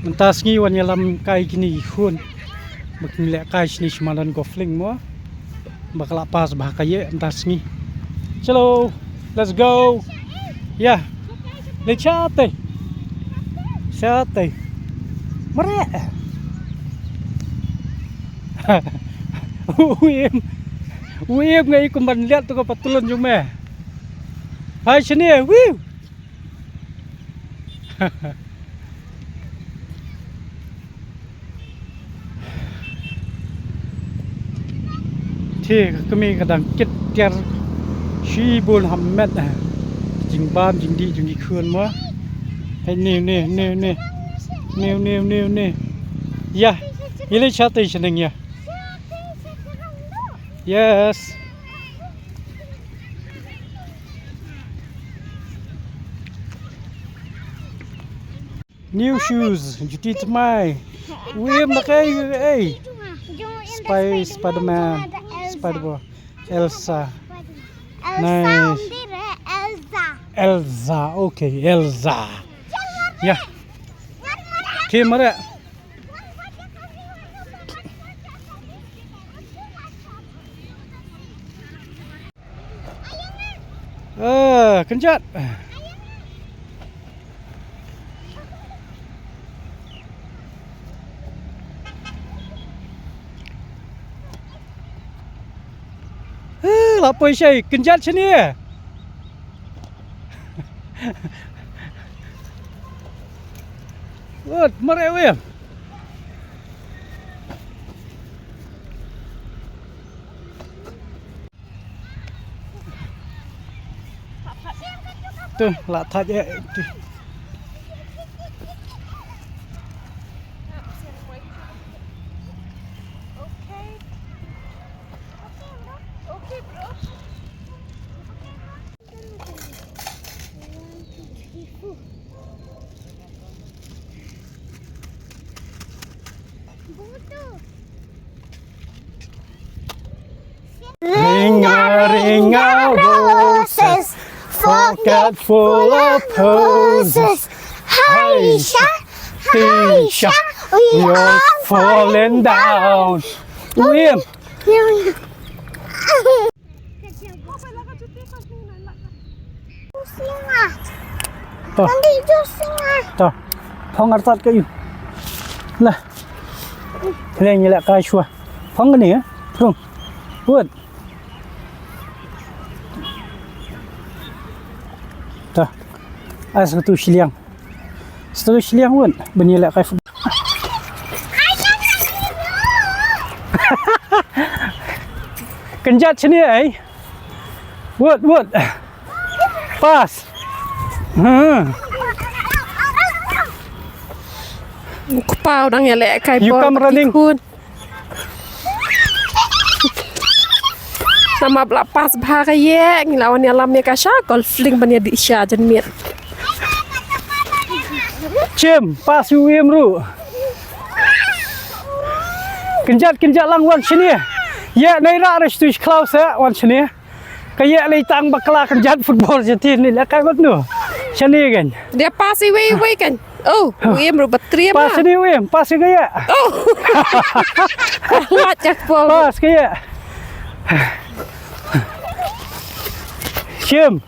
Mentas ngi wan yalam kai kini hun. Makin lek kai sini semadan gofling mo. Bakal pas bah kaye mentas ngi. Chalo, let's go. Ya. Le chate. Chate. Mare. Uim ngai kumban lihat tu ko patulun jume. Hai sini wiu. Thì kami kadang kit tiar shi bol hammet jing bam jing di khun mo hay ne ya ile chate cheneng ya yes new shoes juti mai wim na kay Spider-Man, Spider-Man, Elsa. Nice. Elsa, okay, Elsa. Ya. Okay, mari. Kenjat. Lapoi syai kenjat sini. Wot, mari we. Tuh, lak that je. Ring a roses, pocket full of posies. Haisha, Haisha, we all falling down. William. Tuh, phong artat kayu. Lah. Lên như lại cai chua. Phong cái này á, không? Buat. Tuh. Ada satu siliang. Satu siliang pun bunyi lại cai. Kenjat sini ai. Buat. Pas. Kupau dang ya lek kai You come running. Nama belapas bahaya ngilawan alam ya kasha golfling banya di isya jan mir. Cem, pas UM ru. Kenjat lang wan sini. Ya naira restu Klaus ya wan sini. Kayak lay tang bakla kenjat football jadi ni lek kai nu. Sini kan. Dia pasi we kan. Oh, UM ru batria Pas ni UM, pas kaya. Oh. Lacak pol. Pas kaya. Cem.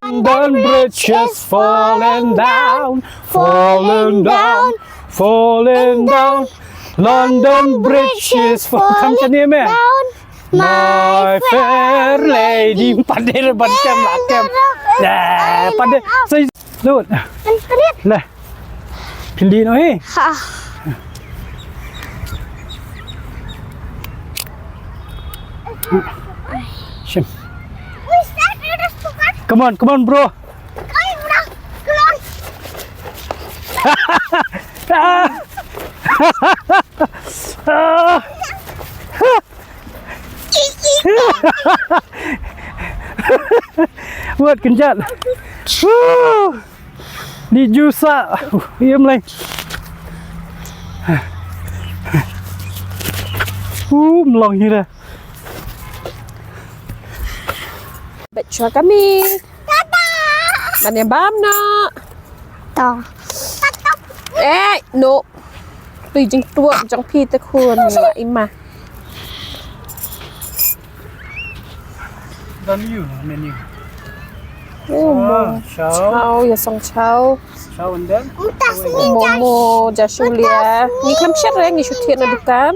London bridges falling down. London bridges falling down. My fair lady, pandai bancam lakam. Dah, pandai. Saya lut. Lah. Pindi no eh. Shim. Come on, bro. Buat kenjat. Di jusa. Diam lagi. Melong ni dah. Baca kami. Banyak bam nak. Toh. No. Tùy jeng tua jeng pi te kun la ima. Dan you menu. Mo. Chow. Chao ya song chao. Chow and then. Momo Jasulia. Ni kam syat re ngi syutin na dukan.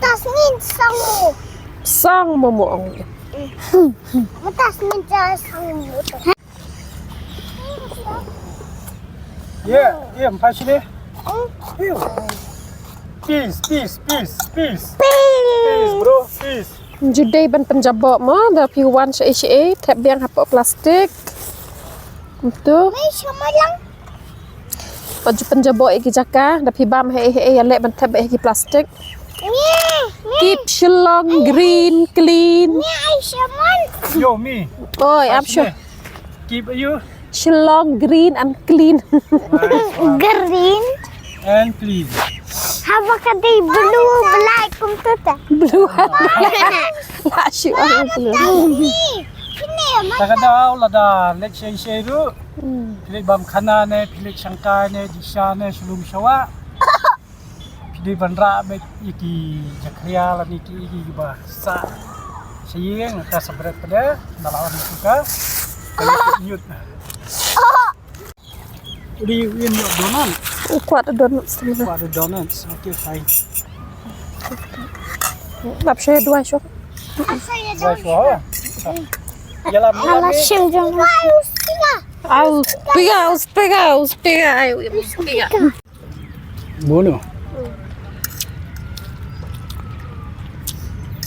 Tasmin sangu. Sang momo ong. Tasmin sangu. Yeah, passionate. Peace. Peace, bro. Peace. Judai ban penjabok mo da piwan sa HA tap biang hapok plastik. Untuk May samalang. baju penjabok iki jaka da pi bam he ya lek ban tap iki plastik. Keep Shillong green clean. Ay saman. Yo, me. Oi, I'm sure. Keep you Shillong green and clean. Green. and clean. Haba ka di blue black kum tuta. Blue. La syu ang blue. Kini ma. Takadaw lada let say ru. Pilit bam khana ne, pilit sangkai ne, disha ne, sulum shawa. Pilit bandra me iki jakriya la niki iki ba sa. Sayeng ka sabret pada nalawan suka. Yut. Udi win your donut. Kuat donut semua. What are donuts? Okay, fine. Bab saya dua syok. Saya Why so? Yalam Ala sim jong. Aus, pega. Ayo, pega. Bono.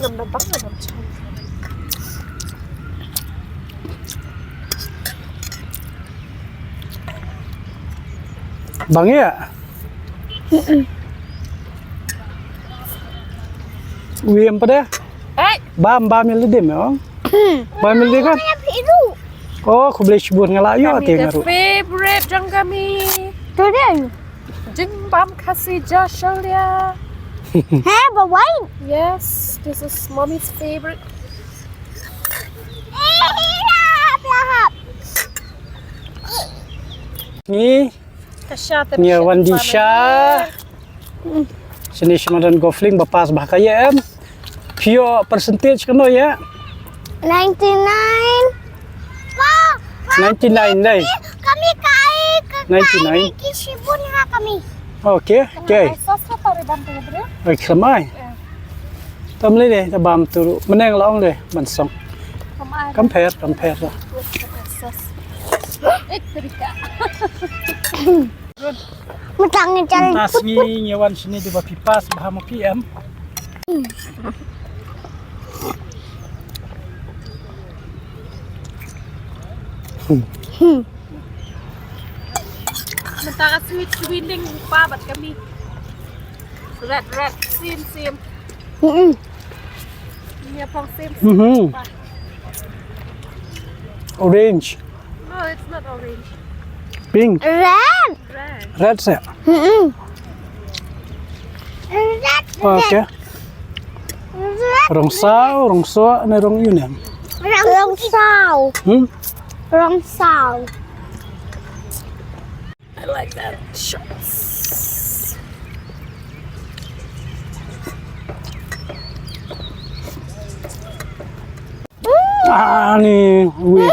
Nampak bang. Bang ya? Wiem pada? Bam yang ledim ya? Bam yang ledim kan? Biru. Oh, aku boleh sebut ngelayu ati ngaru. Favorite jang kami. Tu dia. Jeng bam kasih Jasulia. Heh, bawain. Yes, this is mommy's favorite. Lahap. Ni Kasya ni Wandisha. Sini Shamadan Gofling bapas bahkaya em. Pure percentage kena ya. 99. Wah. 99 dai. Kami kai ke 99. kisibun ha kami. Okay. Sos apa rebam tu bro? Baik samai. Tamle deh, tabam turu. Meneng laong deh, bansong. Compare lah. Sos. Terika. Mutang cari. Tas ni nyawan sini di pipas bahama PM. Mentara sweet swinding pa bat kami. Red, same. Ini apa same? Orange, No, it's not orange. pink, Red. Red. red saya. Red. Okay. Red. Rong so, na rong yun yan. Rong sao. Rong sao. I like that shots. Ni, wait.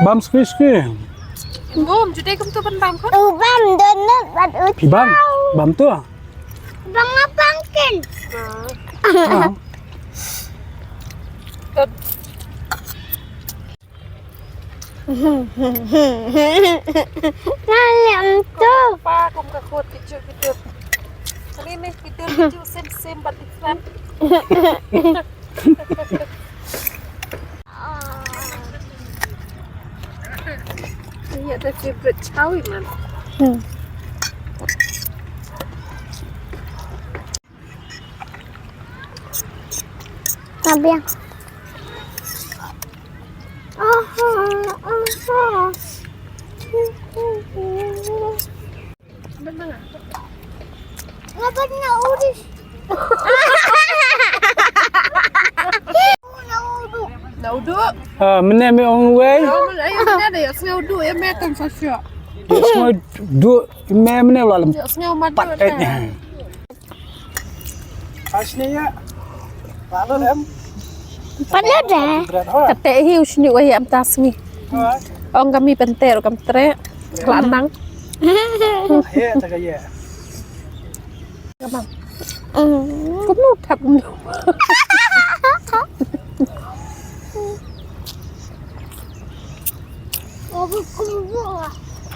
Bam squeeze. Boom, jadi kamu tuh bam kok? Ubam donut bat ut. Bam, bam tu. Bang apangkin. Dalam tu. Pa, kamu kakut kecil. Kali ni kecil same but different. Iya, the favorite chow man. Tapi yang. Benar. Ngapa na ulis? uduk. Mana me on way? Ayah mana ya sengaja uduk ya makan sasya. Semua duk mana lalam Ya sengaja madu. patnya. Asni ya. Lalu em. Pada dah. Berat ha. Kata hiu sini wahai am tasmi. Ong kami penter kam tre. Kelanang. Ya tak ya. Kamang. Cũng nút thật cũng được.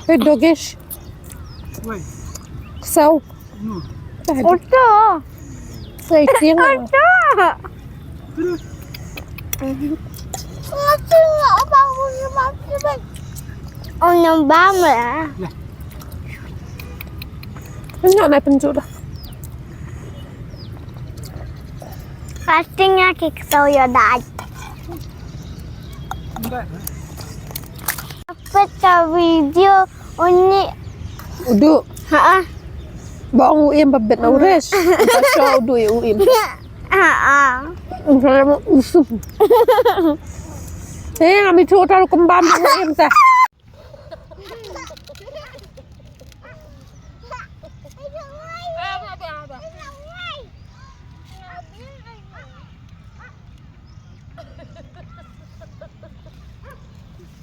Cái dogish Woi. sâu. Oto. Xây tiếng à. Oto. Oto apa punya makan? Oh nambah lah. Cái nhỏ này penjuk dah. Castingnya kikso ya dah. Apa video ini? Uduk. Ha. Bong uim babet na ures. Pasyo uduk ya uim. Ha. Saya mau usum. Kami cuci taruh kembang uim teh.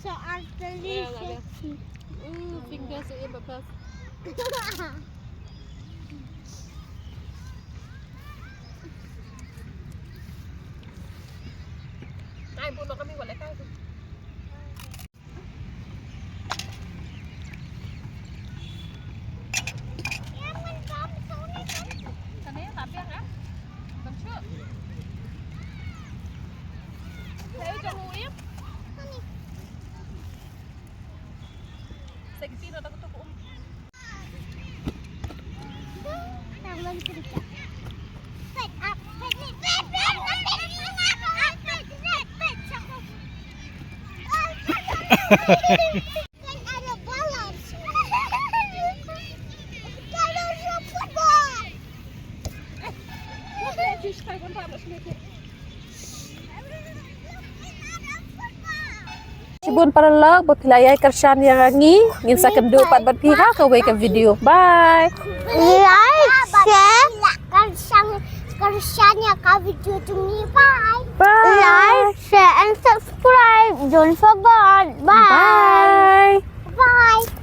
Soal telis. Fingers uim babet. Ay, puno kami wala ka. Kanaya tapi ha? Bangsu. Sayo jang uim. Seksi na takot ko. Taman cerita. Kan ada balance. Kalau rumput bol. Sibun para lag berpilayai kersan yang rangi ngin sa kendu pat bat pihak ke ke video. Bye. Like, share, kersannya ke video ini. Bye. Bye. Like, share, and subscribe. Don't forget. Bye. Bye. Bye.